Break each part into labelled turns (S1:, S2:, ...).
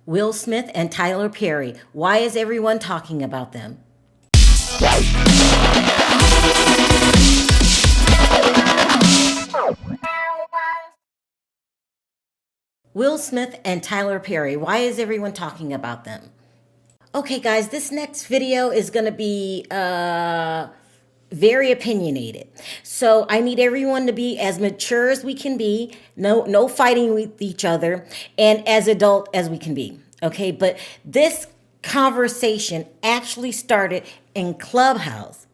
S1: Will Smith and Tyler Perry. Why is everyone talking about them? Will Smith and Tyler Perry. Why is everyone talking about them? Okay, guys, this next video is going to be very opinionated. So I need everyone to be as mature as we can be, no fighting with each other, and as adult as we can be. Okay, but this conversation actually started in Clubhouse.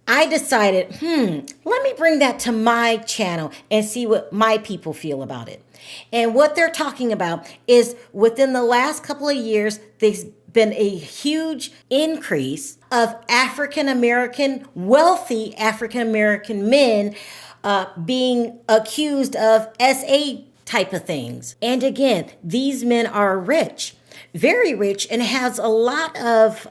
S1: I decided, let me bring that to my channel and see what my people feel about it. And what they're talking about is within the last couple of years, there's been a huge increase of African-American, wealthy African-American men being accused of SA type of things. And again, these men are rich, very rich, and has a lot of,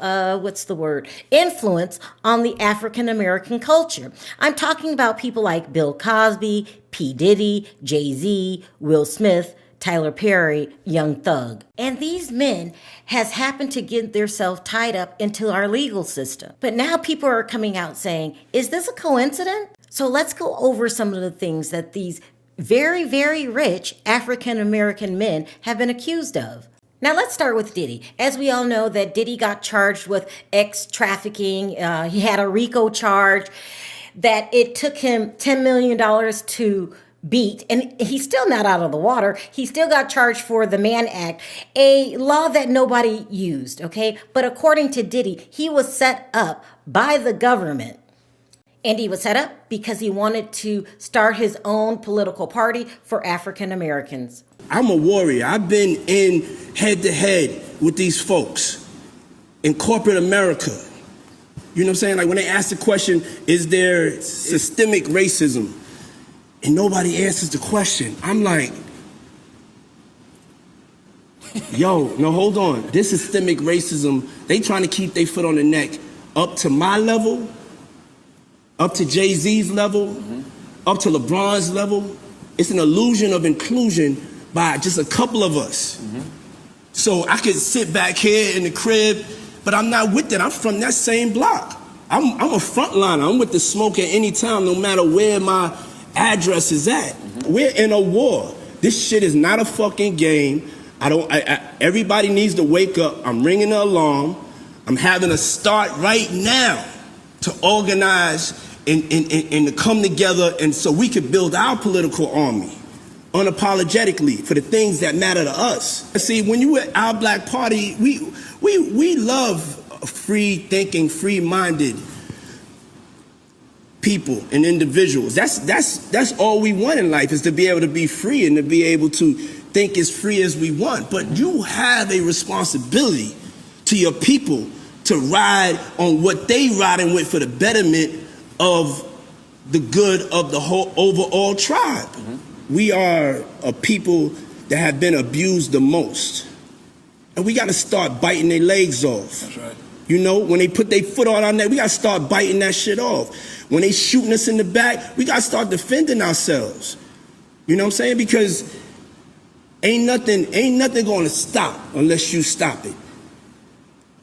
S1: influence on the African-American culture. I'm talking about people like Bill Cosby, P. Diddy, Jay-Z, Will Smith, Tyler Perry, Young Thug. And these men has happened to get themselves tied up into our legal system. But now people are coming out saying, is this a coincidence? So let's go over some of the things that these very, very rich African-American men have been accused of. Now let's start with Diddy. As we all know that Diddy got charged with trafficking. He had a RICO charge that it took him $10 million to beat, and he's still not out of the water. He still got charged for the Mann Act, a law that nobody used, okay? But according to Diddy, he was set up by the government. And he was set up because he wanted to start his own political party for African Americans.
S2: I'm a warrior. I've been in head to head with these folks in corporate America. You know what I'm saying? Like when they ask the question, is there systemic racism? And nobody answers the question. I'm like, yo, no, hold on. This systemic racism, they trying to keep their foot on the neck up to my level, up to Jay-Z's level, up to LeBron's level. It's an illusion of inclusion by just a couple of us. So I could sit back here in the crib, but I'm not with that. I'm from that same block. I'm a frontliner. I'm with the smoke at any time, no matter where my address is at. We're in a war. This shit is not a fucking game. Everybody needs to wake up. I'm ringing the alarm. I'm having to start right now to organize and to come together, and so we could build our political army unapologetically for the things that matter to us. See, when you at our Black Party, we love free thinking, free-minded people and individuals. That's all we want in life, is to be able to be free and to be able to think as free as we want. But you have a responsibility to your people to ride on what they riding with for the betterment of the good of the whole overall tribe. We are a people that have been abused the most. And we got to start biting their legs off. That's right. You know, when they put their foot on our neck, we got to start biting that shit off. When they shooting us in the back, we got to start defending ourselves. You know what I'm saying? Because ain't nothing going to stop unless you stop it.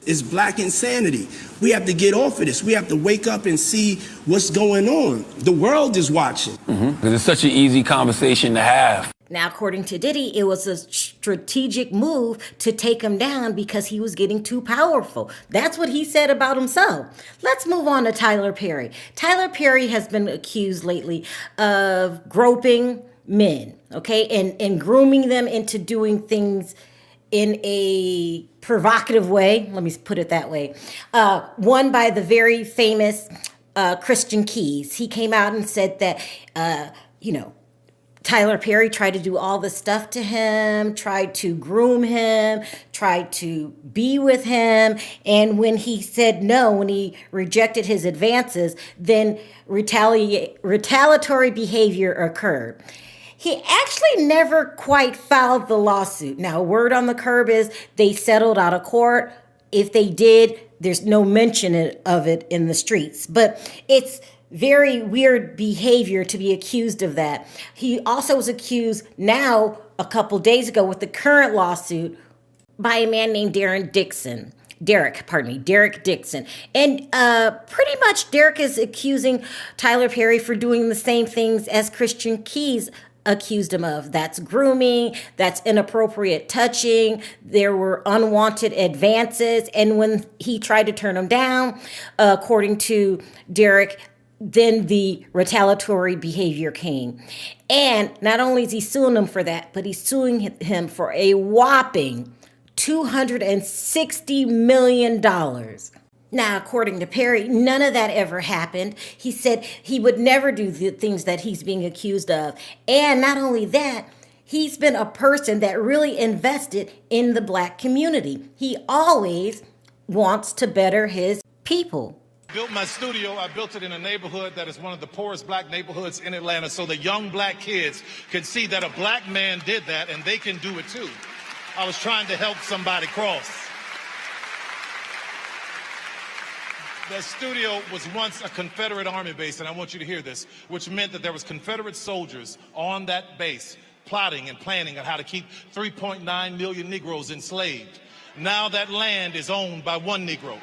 S2: It's black insanity. We have to get off of this. We have to wake up and see what's going on. The world is watching.
S3: Because it's such an easy conversation to have.
S1: Now, according to Diddy, it was a strategic move to take him down because he was getting too powerful. That's what he said about himself. Let's move on to Tyler Perry. Tyler Perry has been accused lately of groping men, okay, and grooming them into doing things in a provocative way. Let me put it that way. One by the very famous Christian Keys. He came out and said that, Tyler Perry tried to do all this stuff to him, tried to groom him, tried to be with him. And when he said no, when he rejected his advances, then retaliatory behavior occurred. He actually never quite filed the lawsuit. Now, word on the curb is they settled out of court. If they did, there's no mention of it in the streets. But it's very weird behavior to be accused of that. He also was accused now a couple days ago with the current lawsuit by a man named Derek Dixon. And pretty much Derek is accusing Tyler Perry for doing the same things as Christian Keys accused him of. That's grooming, that's inappropriate touching, there were unwanted advances, and when he tried to turn them down, according to Derek, then the retaliatory behavior came. And not only is he suing him for that, but he's suing him for a whopping $260 million. Now, according to Perry, none of that ever happened. He said he would never do the things that he's being accused of. And not only that, he's been a person that really invested in the black community. He always wants to better his people.
S4: Built my studio, I built it in a neighborhood that is one of the poorest black neighborhoods in Atlanta, so the young black kids can see that a black man did that and they can do it too. I was trying to help somebody cross. The studio was once a Confederate Army base, and I want you to hear this, which meant that there was Confederate soldiers on that base plotting and planning on how to keep 3.9 million Negroes enslaved. Now that land is owned by one Negro.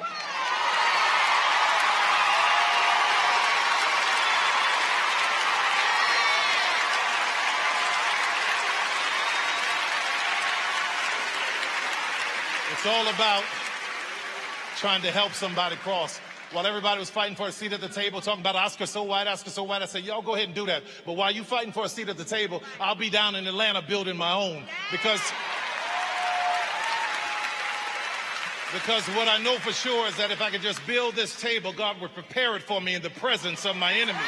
S4: It's all about trying to help somebody cross. While everybody was fighting for a seat at the table, talking about Oscar so white, I said, y'all go ahead and do that. But while you fighting for a seat at the table, I'll be down in Atlanta building my own. Because what I know for sure is that if I could just build this table, God would prepare it for me in the presence of my enemies.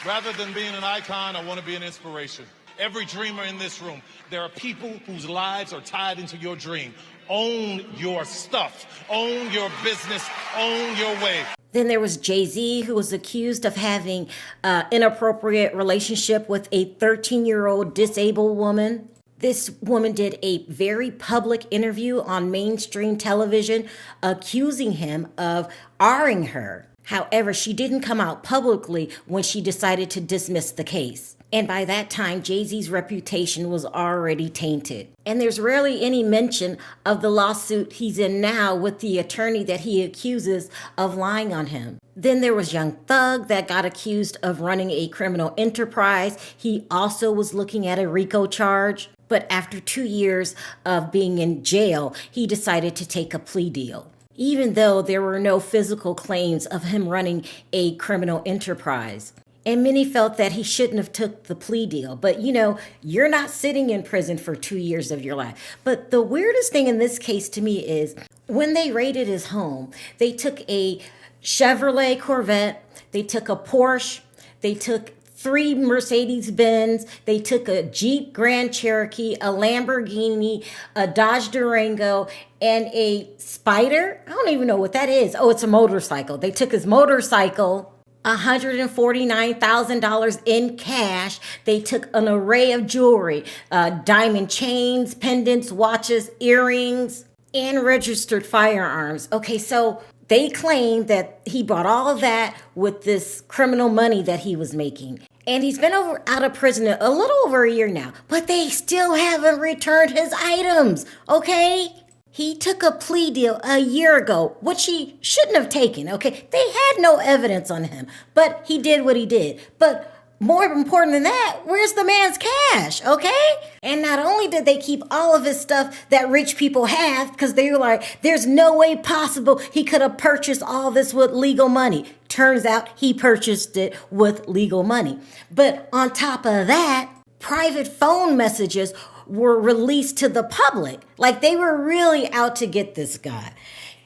S4: Rather than being an icon, I want to be an inspiration. Every dreamer in this room, there are people whose lives are tied into your dream. Own your stuff. Own your business. Own your way.
S1: Then there was Jay-Z, who was accused of having an inappropriate relationship with a 13-year-old disabled woman. This woman did a very public interview on mainstream television accusing him of R-ing her. However, she didn't come out publicly when she decided to dismiss the case. And by that time, Jay-Z's reputation was already tainted. And there's rarely any mention of the lawsuit he's in now with the attorney that he accuses of lying on him. Then there was Young Thug that got accused of running a criminal enterprise. He also was looking at a RICO charge. But after 2 years of being in jail, he decided to take a plea deal, even though there were no physical claims of him running a criminal enterprise. And many felt that he shouldn't have took the plea deal. But you're not sitting in prison for 2 years of your life. But the weirdest thing in this case to me is when they raided his home, they took a Chevrolet Corvette, they took a Porsche, they took 3 Mercedes-Benz, they took a Jeep Grand Cherokee, a Lamborghini, a Dodge Durango, and a Spider. I don't even know what that is. Oh, it's a motorcycle. They took his motorcycle, $149,000 in cash. They took an array of jewelry, diamond chains, pendants, watches, earrings, and registered firearms. Okay, so they claim that he bought all of that with this criminal money that he was making. And he's been out of prison a little over a year now, but they still haven't returned his items, okay? He took a plea deal a year ago, which he shouldn't have taken, okay? They had no evidence on him, but he did what he did. But more important than that, where's the man's cash, okay? And not only did they keep all of his stuff that rich people have, because they were like, there's no way possible he could have purchased all this with legal money. Turns out he purchased it with legal money. But on top of that, private phone messages were released to the public. Like they were really out to get this guy.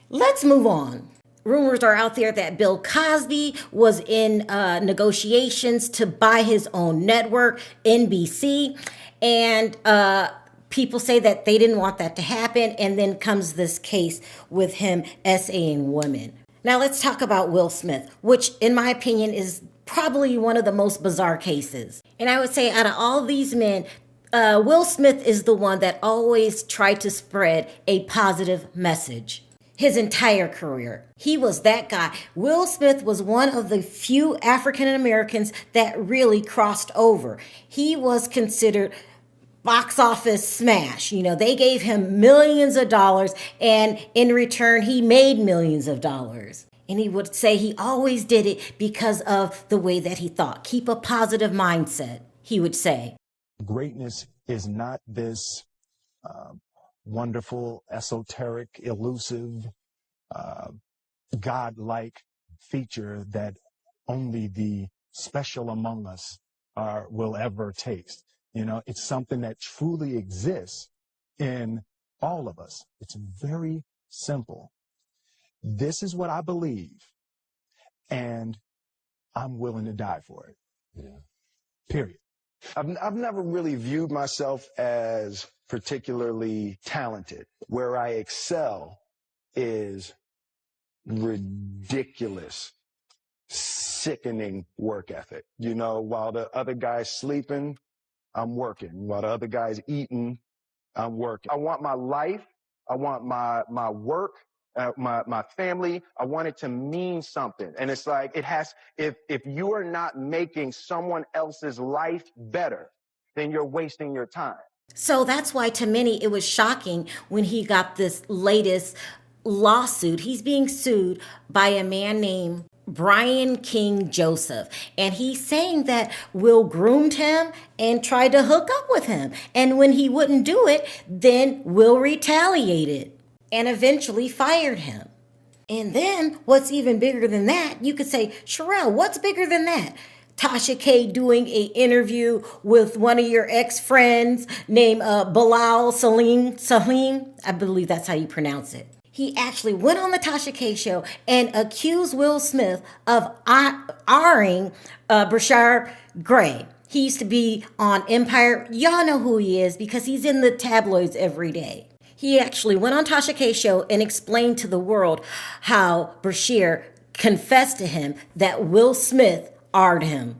S1: Let's move on. Rumors are out there that Bill Cosby was in negotiations to buy his own network, NBC, and people say that they didn't want that to happen, and then comes this case with him essaying women. Now let's talk about Will Smith, which in my opinion is probably one of the most bizarre cases. And I would say out of all these men, Will Smith is the one that always tried to spread a positive message. his entire career. He was that guy. Will Smith was one of the few African Americans that really crossed over. He was considered box office smash. You know, they gave him millions of dollars, and in return, he made millions of dollars. And he would say he always did it because of the way that he thought. Keep a positive mindset, he would say.
S5: Greatness is not this wonderful, esoteric, elusive, God-like feature that only the special among us will ever taste. You know, it's something that truly exists in all of us. It's very simple. This is what I believe, and I'm willing to die for it. Yeah. Period.
S6: I've never really viewed myself as particularly talented. Where I excel is ridiculous, sickening work ethic. You know, while the other guy's sleeping, I'm working. While the other guy's eating, I'm working. I want my life, I want my work, my family, I want it to mean something. And it's like, if you are not making someone else's life better, then you're wasting your time.
S1: So that's why to many it was shocking when he got this latest lawsuit. He's being sued by a man named Brian King Joseph. And he's saying that Will groomed him and tried to hook up with him. And when he wouldn't do it, then Will retaliated and eventually fired him. And then what's even bigger than that, you could say, Sharrell, what's bigger than that? Tasha K doing a interview with one of your ex-friends named Bilal Salim. I believe that's how you pronounce it. He actually went on the Tasha K show and accused Will Smith of R-ing Brashard Gray. He used to be on Empire. Y'all know who he is because he's in the tabloids every day. He actually went on Tasha K's show and explained to the world how Brashard confessed to him that Will Smith R'd him.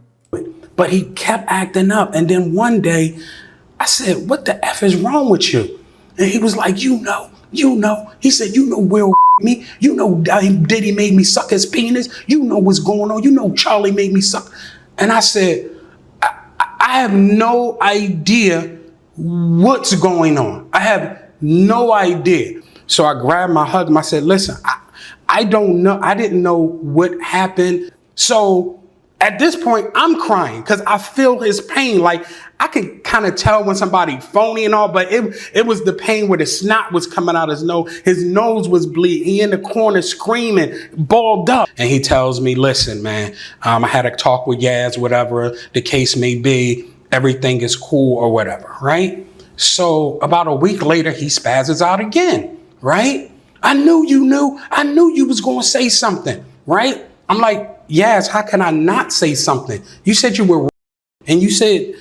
S7: But he kept acting up. And then one day I said, what the F is wrong with you? And he was like, you know. He said, you know Will me. You know Diddy made me suck his penis. You know what's going on. You know Charlie made me suck. And I said, I have no idea what's going on. I have no idea. So I grabbed my husband. I said, listen, I don't know. I didn't know what happened. So at this point, I'm crying because I feel his pain. Like I could kind of tell when somebody phony and all, but it was the pain where the snot was coming out his nose. His nose was bleeding. He in the corner screaming, balled up. And he tells me, listen, man, I had a talk with Yaz, whatever the case may be. Everything is cool or whatever, right? So about a week later, he spazzes out again, right? I knew you knew. I knew you was going to say something, right? I'm like, Yaz, how can I not say something? You said you were, and you said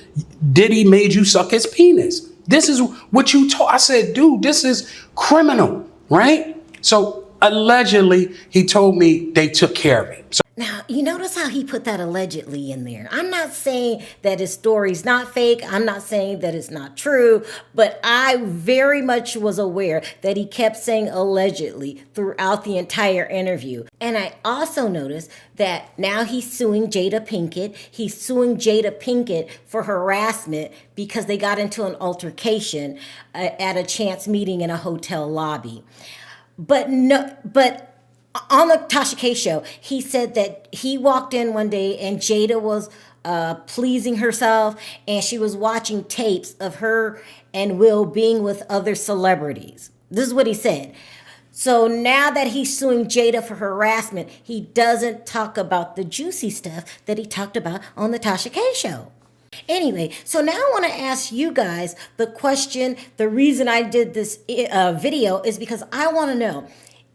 S7: Diddy made you suck his penis. This is what you told. I said, dude, this is criminal, right? So allegedly, he told me they took care of it. So
S1: now, you notice how he put that allegedly in there. I'm not saying that his story's not fake. I'm not saying that it's not true, but I very much was aware that he kept saying allegedly throughout the entire interview. And I also noticed that now he's suing Jada Pinkett. He's suing Jada Pinkett for harassment because they got into an altercation at a chance meeting in a hotel lobby. But on the Tasha K show, he said that he walked in one day and Jada was pleasing herself and she was watching tapes of her and Will being with other celebrities. This is what he said. So now that he's suing Jada for harassment, he doesn't talk about the juicy stuff that he talked about on the Tasha K show. Anyway, so now I want to ask you guys the question. The reason I did this video is because I want to know,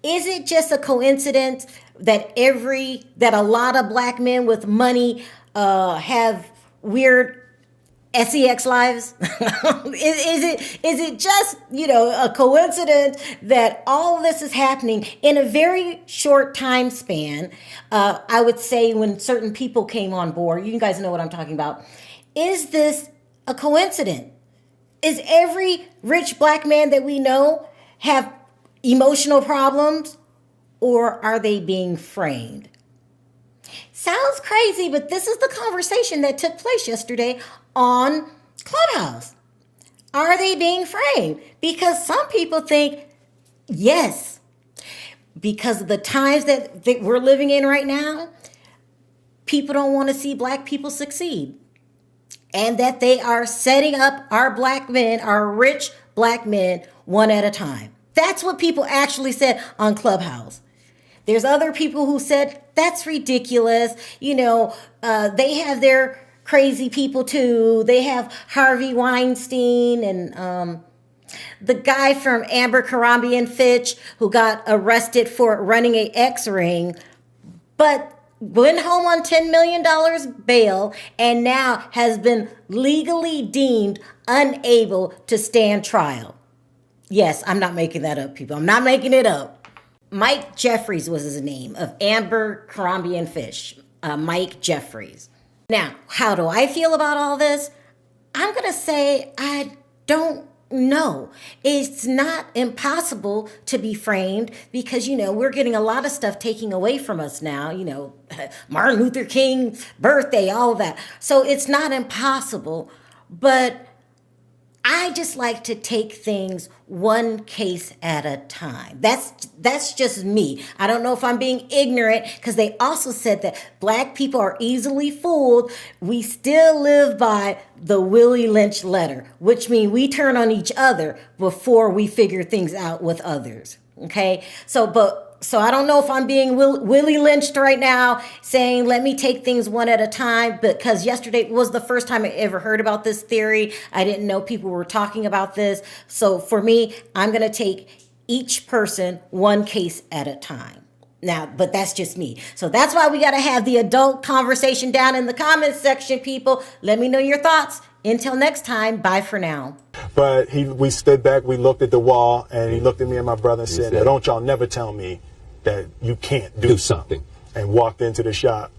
S1: is it just a coincidence that a lot of black men with money have weird sex lives? is it just, a coincidence that all of this is happening in a very short time span? I would say when certain people came on board, you guys know what I'm talking about. Is this a coincidence? Is every rich black man that we know have emotional problems, or are they being framed? Sounds crazy, but this is the conversation that took place yesterday on Clubhouse. Are they being framed? Because some people think, yes, because of the times that we're living in right now, people don't want to see black people succeed. And that they are setting up our black men, our rich black men, one at a time. That's what people actually said on Clubhouse. There's other people who said, that's ridiculous. They have their crazy people too. They have Harvey Weinstein and the guy from Abercrombie and Fitch who got arrested for running a X-ring, but went home on $10 million bail and now has been legally deemed unable to stand trial. Yes, I'm not making that up, people. I'm not making it up. Mike Jeffries was his name, of Abercrombie and Fitch. Mike Jeffries. Now, how do I feel about all this? I'm going to say I don't know. It's not impossible to be framed because, we're getting a lot of stuff taken away from us now, Martin Luther King's birthday, all of that. So it's not impossible, but I just like to take things one case at a time. That's just me. I don't know if I'm being ignorant because they also said that black people are easily fooled. We still live by the Willie Lynch letter, which means we turn on each other before we figure things out with others. Okay? So I don't know if I'm being Willie Lynched right now, saying let me take things one at a time, because yesterday was the first time I ever heard about this theory. I didn't know people were talking about this. So for me, I'm going to take each person one case at a time. Now, but that's just me. So that's why we got to have the adult conversation down in the comments section, people. Let me know your thoughts. Until next time, bye for now.
S5: But we stood back, we looked at the wall, and he looked at me and my brother and said, "Now, don't y'all never tell me that you can't do something," and walked into the shop.